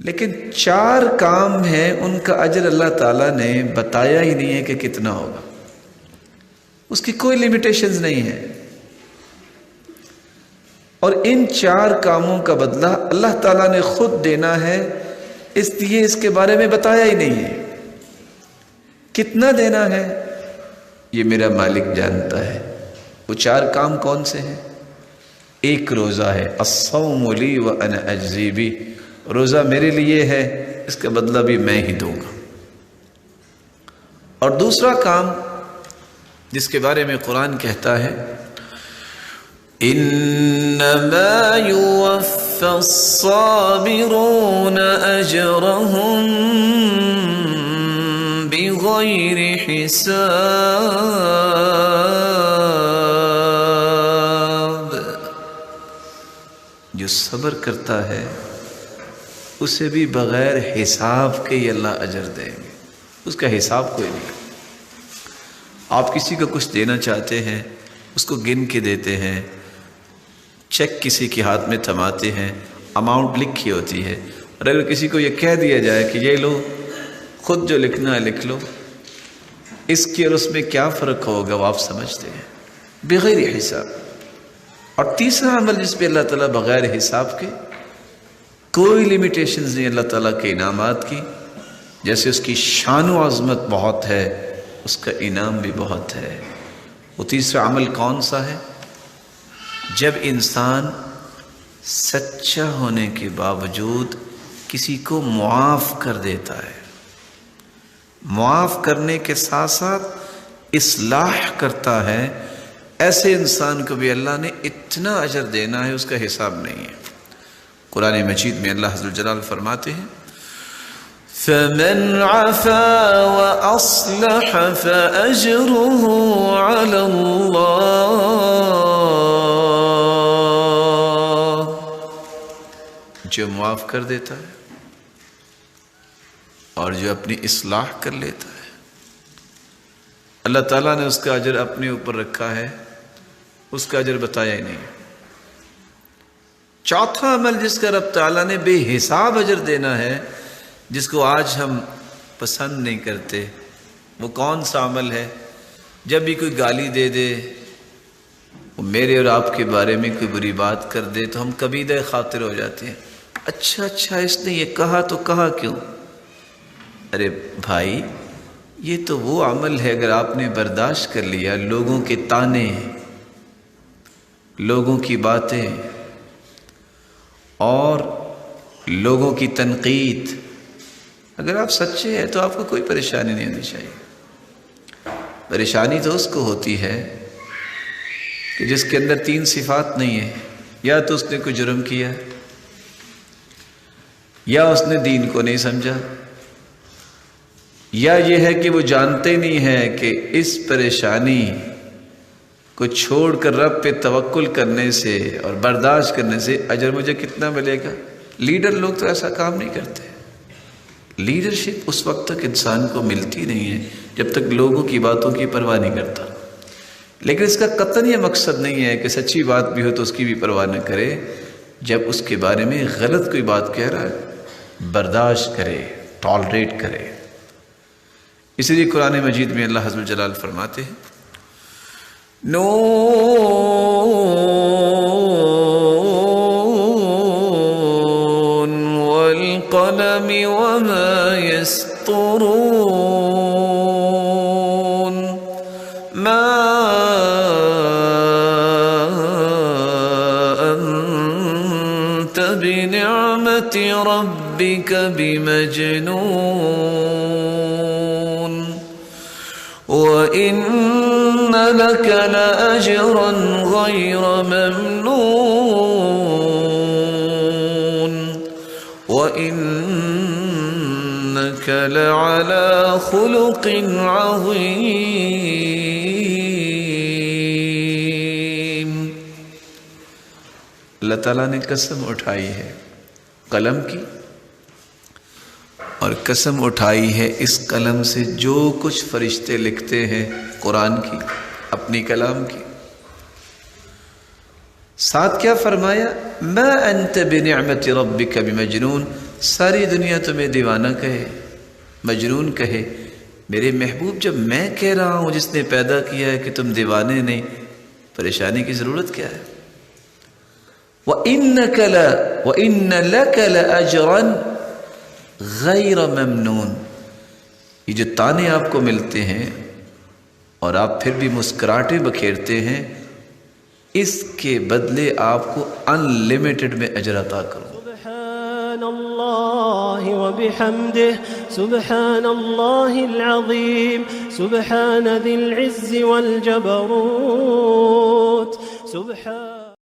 لیکن 4 کام ہیں، ان کا اجر اللہ تعالیٰ نے بتایا ہی نہیں ہے کہ کتنا ہوگا، اس کی کوئی لیمیٹیشنز نہیں ہے، اور ان 4 کاموں کا بدلہ اللہ تعالیٰ نے خود دینا ہے، اس لیے اس کے بارے میں بتایا ہی نہیں ہے۔ کتنا دینا ہے یہ میرا مالک جانتا ہے۔ وہ 4 کام کون سے ہیں؟ ایک روزہ ہے، الصوم لی وانا اجزی بہ، روزہ میرے لیے ہے، اس کا بدلہ بھی میں ہی دوں گا۔ اور دوسرا کام جس کے بارے میں قرآن کہتا ہے انما یوفی الصابرون اجرهم بغیر حساب، جو صبر کرتا ہے اسے بھی بغیر حساب کے ہی اللہ اجر دیں گے، اس کا حساب کوئی نہیں۔ آپ کسی کو کچھ دینا چاہتے ہیں، اس کو گن کے دیتے ہیں، چیک کسی کے ہاتھ میں تھماتے ہیں، اماؤنٹ لکھی ہوتی ہے، اور اگر کسی کو یہ کہہ دیا جائے کہ یہ لو خود جو لکھنا ہے لکھ لو، اس کی اور اس میں کیا فرق ہوگا وہ آپ سمجھتے ہیں، بغیر حساب۔ اور تیسرا عمل جس پہ اللہ تعالیٰ بغیر حساب کے، کوئی لیمیٹیشنز نہیں اللہ تعالیٰ کے انعامات کی، جیسے اس کی شان و عظمت بہت ہے اس کا انعام بھی بہت ہے۔ وہ تیسرا عمل کون سا ہے؟ جب انسان سچا ہونے کے باوجود کسی کو معاف کر دیتا ہے، معاف کرنے کے ساتھ ساتھ اصلاح کرتا ہے، ایسے انسان کو بھی اللہ نے اتنا اجر دینا ہے، اس کا حساب نہیں ہے۔ قرآن مجید میں اللہ عز و جلال فرماتے ہیں فَمَنْ عَفَا وَأَصْلَحَ فَأَجْرُهُ عَلَى اللَّهِ، جو معاف کر دیتا ہے اور جو اپنی اصلاح کر لیتا ہے، اللہ تعالیٰ نے اس کا اجر اپنے اوپر رکھا ہے، اس کا اجر بتایا ہی نہیں۔ چوتھا عمل جس کا رب تعالیٰ نے بے حساب اجر دینا ہے، جس کو آج ہم پسند نہیں کرتے، وہ کون سا عمل ہے؟ جب بھی کوئی گالی دے دے، وہ میرے اور آپ کے بارے میں کوئی بری بات کر دے تو ہم کبیدہ خاطر ہو جاتے ہیں، اچھا اس نے یہ کہا تو کہا کیوں؟ ارے بھائی، یہ تو وہ عمل ہے اگر آپ نے برداشت کر لیا، لوگوں کے تانے، لوگوں کی باتیں اور لوگوں کی تنقید، اگر آپ سچے ہیں تو آپ کو کوئی پریشانی نہیں ہونی چاہیے۔ پریشانی تو اس کو ہوتی ہے کہ جس کے اندر 3 صفات نہیں ہیں، یا تو اس نے کوئی جرم کیا، یا اس نے دین کو نہیں سمجھا، یا یہ ہے کہ وہ جانتے نہیں ہیں کہ اس پریشانی کو چھوڑ کر رب پہ توکل کرنے سے اور برداشت کرنے سے اجر مجھے کتنا ملے گا۔ لیڈر لوگ تو ایسا کام نہیں کرتے۔ لیڈرشپ اس وقت تک انسان کو ملتی نہیں ہے جب تک لوگوں کی باتوں کی پرواہ نہیں کرتا، لیکن اس کا قطعاً یہ مقصد نہیں ہے کہ سچی بات بھی ہو تو اس کی بھی پرواہ نہ کرے، جب اس کے بارے میں غلط کوئی بات کہہ رہا ہے برداشت کرے، ٹالریٹ کرے۔ اسی لیے قرآن مجید میں اللہ عز و جلال فرماتے ہیں نون والقلم وما يسطرون ما أنت بنعمة ربك بمجنون وإن لك لأجرا غير ممنون وإنك لعلى خلق عظيم۔ اللہ تعالیٰ نے قسم اٹھائی ہے قلم کی، اور قسم اٹھائی ہے اس قلم سے جو کچھ فرشتے لکھتے ہیں قرآن کی، اپنی کلام کی۔ ساتھ کیا فرمایا؟ ما انت بنعمت ربک بمجنون، ساری دنیا تمہیں دیوانہ کہے، مجنون کہے، میرے محبوب جب میں کہہ رہا ہوں جس نے پیدا کیا ہے کہ تم دیوانے نہیں، پریشانی کی ضرورت کیا ہے؟ وَإِنَّ لَكَ لَأَجْرًا غَيْرَ مَمْنُونَ، یہ جو تانے آپ کو ملتے ہیں اور آپ پھر بھی مسکراہٹیں بکھیرتے ہیں، اس کے بدلے آپ کو ان لمیٹڈ میں اجر عطا کروں۔ سبحان اللہ وبحمدہ، سبحان اللہ العظیم، سبحان ذی العز والجبروت، سبحان